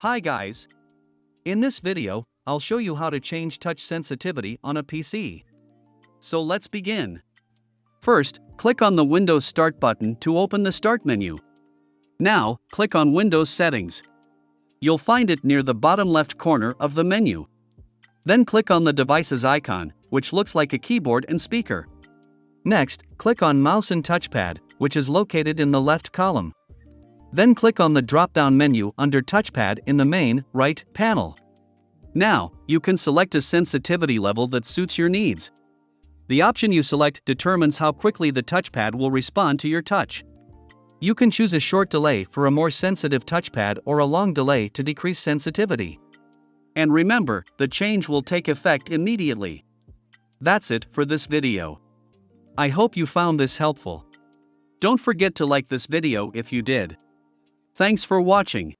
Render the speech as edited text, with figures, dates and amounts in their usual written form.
Hi guys! In this video, I'll show you how to change touch sensitivity on a PC. So let's begin. First, click on the Windows Start button to open the Start menu. Now, click on Windows Settings. You'll find it near the bottom left corner of the menu. Then click on the devices icon, which looks like a keyboard and speaker. Next, click on Mouse and Touchpad, which is located in the left column. Then click on the drop-down menu under Touchpad in the main right panel. Now, you can select a sensitivity level that suits your needs. The option you select determines how quickly the touchpad will respond to your touch. You can choose a short delay for a more sensitive touchpad or a long delay to decrease sensitivity. And remember, the change will take effect immediately. That's it for this video. I hope you found this helpful. Don't forget to like this video if you did. Thanks for watching.